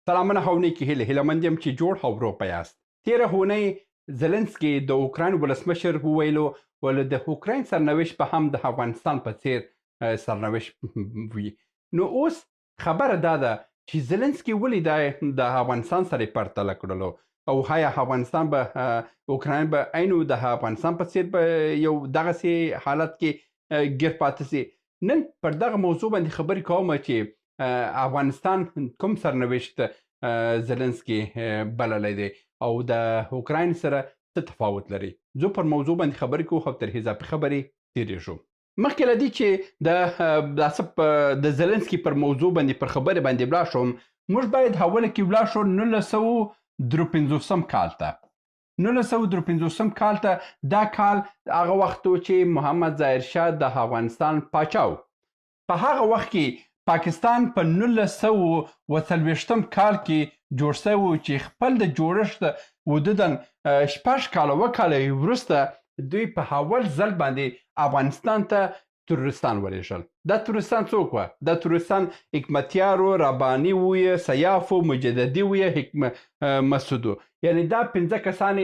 سلامونه او نیکې هیلې هیلهمند یم چې جوړ او روغ یاست. تېره اونۍ زلنسکي د اوکراین ولسمشر وویلو ولې د اوکراین سرنوشت به هم د افغانستان په څیر سرنوشت وي. نو اوس خبره دا ده چې زلنسکي ولې د افغانستان سره یې پرتله کړلو او آیا افغانستان به اوکراین به عین د افغانستان په څیر په یو دغسې حالت کې ګیر پاتې سي. نن پر دغه موضوع باندې خبرې کوم چې افغانستان کوم سرنوشت زلنسکي بللی دی او د اوکراین سره څه تفاوت لري. زه پر موضوع باندې خبرې کوو او تر اضافي خبرې تېرېږو. مخکې له دې چې د زلنسکي پر موضوع باندې پر خبرې باندې ولاړ شم، موږ باید حواله کې ولاړ شو 1953 کال ته. 1953 کال ته دا کال هغه وخت و چې محمد ظاهر شاه د افغانستان پاچا و. په هغه وخت کې پاکستان په 1940 کال کې جوړ شوی و چې خپل د جوړښت حدوداً 6 کاله وکاله وروسته دوی په اول ځل باندې افغانستان ته تروریستان ولېږل. دا تروریستان څوک وه؟ دا تروریستان حکمتیارو، رباني ویه، سیافو، مجددي ویه، مسعودو. یعنې دا 5 کسان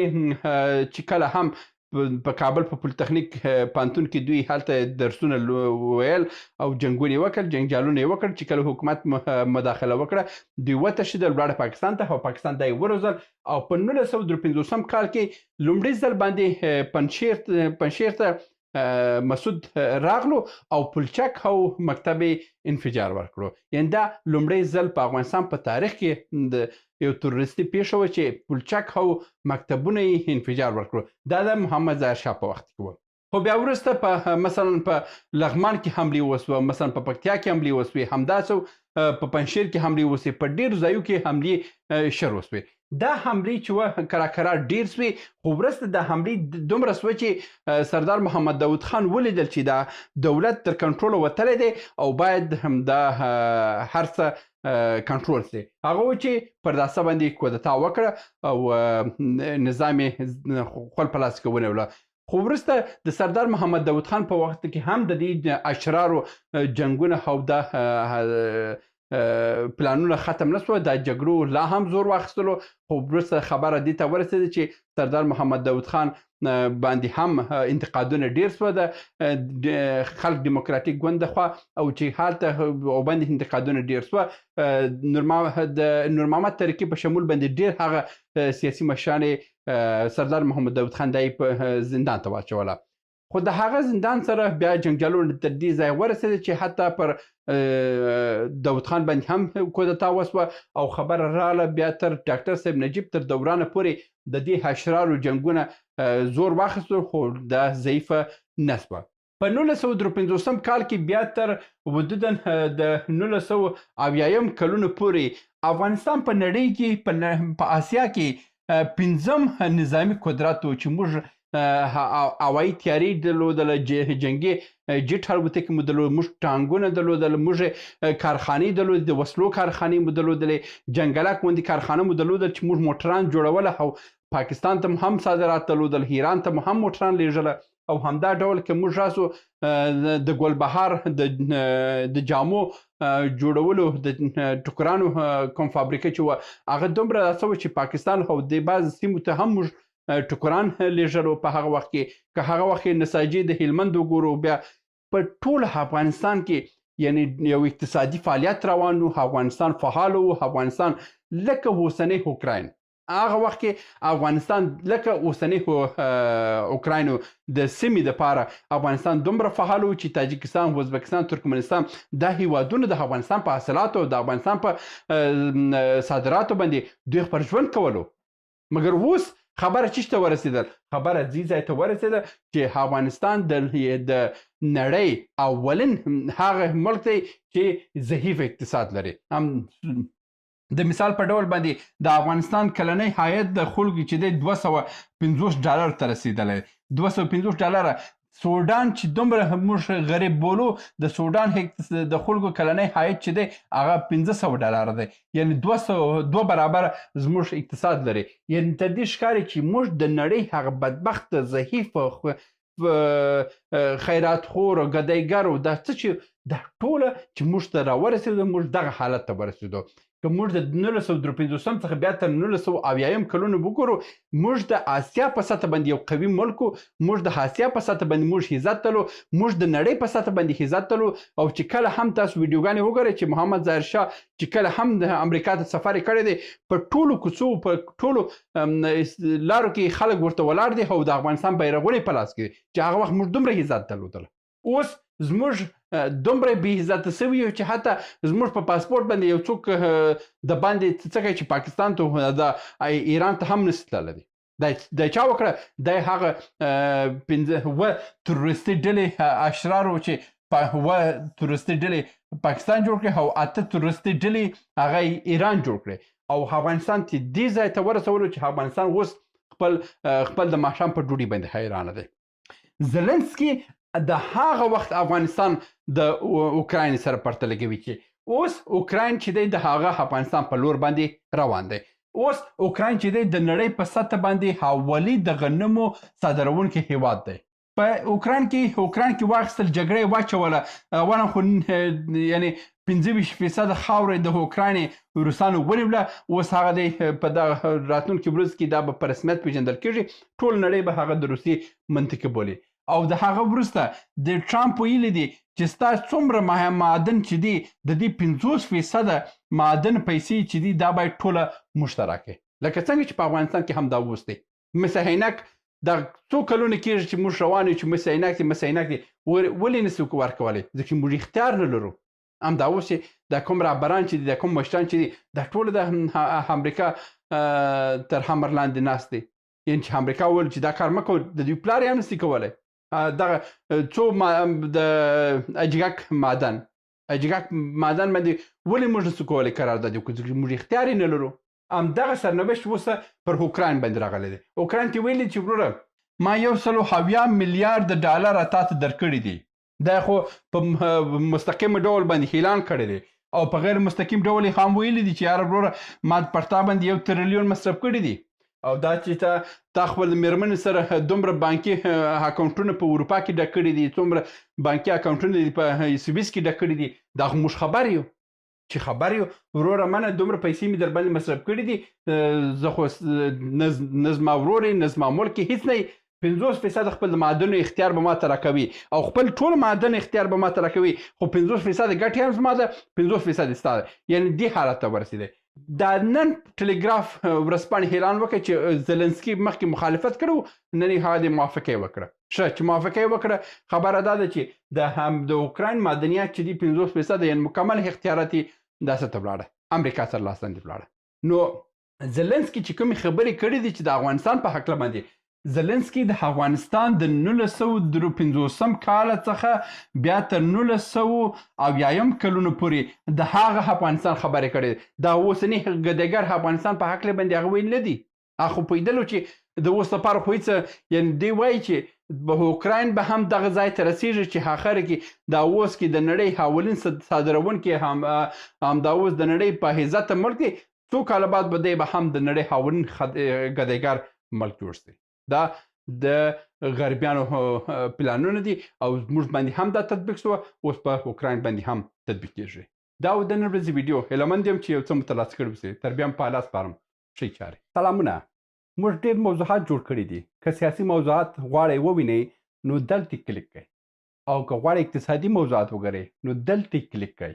چې کله هم په کابل په پولتخنیک پوهنتون کې دوی هلته درسونه ویل او جنګونه یې وکړل، جنګجالونه یې وکړل. چې کله حکومت مداخله وکړه دوی وتښتېدل، ولاړه پاکستان ته او پاکستان دا یې وروزل او په 1953 کال کې لومړي ځل باندې پنجشیر ته مسعود راغلو او پلچک او مکتب انفجار ورکړو. یعنې دا لومړی ځل په افغانستان په تاریخ کې د یو تروریستي پیښه وه چې پلچک او مکتبونه یې انفجار ورکړو. دا د محمد ظاهر شاه په وخت کې وه. خو بیا وروسته په مثلا په لغمان کې حملې وسوه، مثلا په پکتیا کې حملې وسوې، همداسې په پنجشیر کې حملې وسوې، په ډېرو ځایو کې حملې شروع وسوې. دا حملې چې وه کرار ډېر سوې، خو وروسته د حملې دومره سوه چې سردار محمد داود خان ولیدل چې دا دولت تر کنټروله وتلی دی او باید همدا هر څه کنټرول سي. هغه و چې پر داسه باندې کودتا وکړه او نظام یې خپل په لاس کې ونیوله. خو وروسته د سردار محمد داود خان په وخت کې هم د دې اشرارو جنګونه او دا پلانونه ختم نسوه، دا جګړو لا هم زور واخیستلو. خو وروسته خبره دې ته ورسېده چې سردار محمد داود خان باندې هم انتقادونه ډېر سوه د خلق دیموکراتیک ګوند لخوا او چې هلته باندې انتقادونه ډېر سوه. د نور محمد ترکي په شمول باندې ډېر هغه سیاسي مشران سردار محمد داود خان دا یې په زندان ته واچوله. خو د هغه زندان سره بیا جنګجالونه تر دې ځای ورسېده چې حتی پر داود خان باندې هم کودتا وسوه او خبره راغله بیا تر ډاکټر صاحب نجیب تر دورانه پورې د دې اشرارو جنګونه زور واخیستل، خو دا ضعیفه نه سوه. په 1953 کال کې بیا تر حدوداً د 1980 کلونو پورې افغانستان په نړۍ کې په آسیا کې 5م نظامي قدرت و چې موږ هوایي تیارې درلودله، جنګي جیټ الوتکې مو درلودل، موږ ټانکونه درلودل، موږ کارخانې درلودلې، د وسلو کارخانې مو درلودلې، جنګلک غوندې کارخانه مو درلودل چې موږ موټران جوړوله او پاکستان ته هم صادرات درلودل، ایران ته مو هم موټران لیږله. او همدا ډول که موږ راسو د ګلبهار د جامو جوړولو د ټوکرانو کوم فابریکه چې وه هغه دومره څه وه چې پاکستان او د بعض سیمو ته هم موږ ټوکران لیږلو په هغه وخت کې. که هغه وخت کې نساجي د هلمند وګورو، بیا په ټول افغانستان کې یعنی یو اقتصادي فعالیت روان و، افغانستان فعال و، افغانستان لکه اوسنی اوکراین. هغه وخت کې افغانستان لکه اوسنی اوکراین د سیمې دپاره افغانستان دومره فعال و چې تاجکستان، ازبکستان، ترکمنستان دا هیوادونه د افغانستان په حاصلاتو او د افغانستان په صادراتو باندې دوی خپل ژوند کولو. مګر اوس خبره چیش ته ورسېدل؟ خبره دې ځای ته ورسېده چې افغانستان د نړۍ اولین هغه ملک دی چې ضعیف اقتصاد لري. هم د مثال په ډول باندې د افغانستان کلنی عاید د خلکو چې دی $250 ته رسېدلی. $250. سودان چې دومره موږ غریب بولو، د سودان د خلکو کلنی عاید چې دی هغه $500 دی، یعنې 2 برابر زموږ اقتصاد لري. یعنې تر دې ښکاري چې موږ د نړۍ هغه بدبخت ضعیف خیرات خور او ګدایګر او دا څه چې دا ټوله چې موږ ته راورسېدو موږ دغه حالت ته ورسېدو. که موږ د 1953 څخه بیا تر 1980 کلونو وګورو، موږ د آسیا په سطح باندې یو قوي ملک وو. موږ د آسیا په سطح باندې موږ عزت تلو، موږ د نړۍ په سطح باندې عزت تلو. او چې کله هم تاسو ویډیوګانې وګورئ چې محمد ظاهر شاه چې کله هم د امریکا ته سفر کړی دی، په ټولو کوڅو په ټولو لارو کې خلک ورته ولاړ دي او د افغانستان بیرغونه په لاس کې دي چې هغه وخت موږ دومره عزت درلودله. اوس زموږ دومره بې عزته سوي یو چې حتی زموږ په پاسپورټ باندې یو څوک د باندې څه کوي چې پاکستان ته د ایران ته هم نشي تللی دی. دا چا وکړه؟ دا هغه تروریستي ډلې اشرارو چې تروریستي ډلې پاکستان جوړ کړي او 8 تروریستي ډلې هغه ایران جوړ کړي او افغانستان ته دې ځای ته ورسولو چې افغانستان اوس خپل د ماښام په ډوډۍ باندې حیرانه دی. زلنسکي د هغه وخت افغانستان د اوکراین سره پرتله کوي چې اوس اوکراین چې دی د هغه افغانستان په لور باندې روان دی. اوس اوکراین چې دی د نړۍ په سطح باندې حوالی د غنمو صادرونکي هیواد دی. په اوکراین کې واخیستل، جګړه واچوله، اولا خو یعنی 25% خاورې د اوکراین روسانو ونیوله. اوس هغه دی په دغه راتلونکي ورځ کې دا به په رسمیت پیژندل کېږي، ټول نړۍ به هغه د روسیې منطقه بولي. او د هغه وروسته د ټرامپ ویلي دي چې ستا څومره معدن چې دي د دې 50% معدن پیسې چې دي دا باید ټوله موږ ته راکړي، لکه څنګه چې په افغانستان کې هم دا اوس دی. مس عینک دا څو کلونه کېږي چې موږ روان یو چې مس عینک دي ولې نسو ورکولی؟ ځکه چې موږ اختیار نه لرو. همدا اوس چې دا کوم رهبران چې دي، دا کوم مشران چې دي، دا ټول د امریکا تر همر لاندې ناست دي. یعنې چې امریکا وویل چې دا کار مه کوه، د دوی پلار یې هم نسي کولی. دغه څو د اجګک معدن باندې ولې موږ نسو کولی قرارداد وکړو؟ ځکه موږ اختیار یې نه لرو. همدغه سرنوشت اوس پر اوکراین باندې راغلی دی. اوکراین ته ویلي چې وروره ما 170 میلیارد ډالر تا ته درکړي دي. دا خو په مستقیم ډول باندې اعلان کړی دی او په غیر مستقیم ډول یې هم ویلي دي چې یاره وروره ما پر تا باندې 1 تریلیون مصرف کړي دي. او دا چې تا خپل مېرمنې سره دومره بانکي اکاونټونه په اروپا کې ډک کړي دي، څومره بانکي اکاونټونه دي په سویس کې ډک کړي دي، دا خو موږ خبر یو چې خبر یو وروره منه دومره پیسې مې در باندې مصرف کړي دي. زه خو نه زما ورور یې نه زما ملک یې هېڅ نه یې. 50% خپل معدنو اختیار به ما ته راکوي او خپل ټول معدن اختیار به ما ته راکوي، خو 50% ګټې هم زما ده، 50% ستا ده. یعنې دې حالت ته ورسېدی. دا نن ټلګراف ورځپاڼې اعلان وکړ چې زلنسکي مخکې مخالفت کړو، نن یې هغه د موافقه وکړه. ښه چې موافقه وکړه، خبره دا ده چې د اوکراین معدنیات چې دي 50% یعنې مکمل اختیارات یې داسې ته ولاړه، امریکا سره لاس لاندې ولاړه. نو زلنسکي چې کومې خبرې کړې دي چې د افغانستان په هکله باندې، زلنسکي د افغانستان د 1953 کال څخه بیا تر 1980 کلونو پورې د هغه افغانستان خبرې کړې. دا اوسني ګدګر افغانستان په حق باندې هغه ویل نه دي. هغه پوهېدلو چې د اوس لپاره خو هېڅ، یعنې دی وایي چې به اوکراین به هم دغه ځای ته رسېږي چې آخر کې دا اوس کې د نړۍ حاولین صادرونکي همدا اوس د نړۍ په عزته ملک دی. څو کاله بعد به دی به هم د نړۍ حاولین ګدګر ملک جوړ شي. دا د غربیانو پلانونه دي او موږ باندې هم دا تطبیق شو، اوس په اوکراین باندې هم تطبیق کیږي. دا و د نن ورځې ویډیو. هیله مند یم چې یو څه مو ترلاسه کړي اوسئ. تر بیا هم په الله سپارم. ښې چارې. سلامونه. موږ ډېر موضوعات جوړ کړي دي. که سیاسي موضوعات غواړئ ووینئ نو دلته کلیک کړئ، او که غواړئ اقتصادي موضوعات وګورئ نو دلته کلیک کړئ،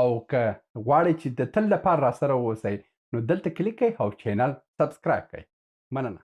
او که غواړئ چې د تل لپاره راسره واوسئ نو دلته کلیک کړئ او چینل سبسکرایب کړئ. مننه.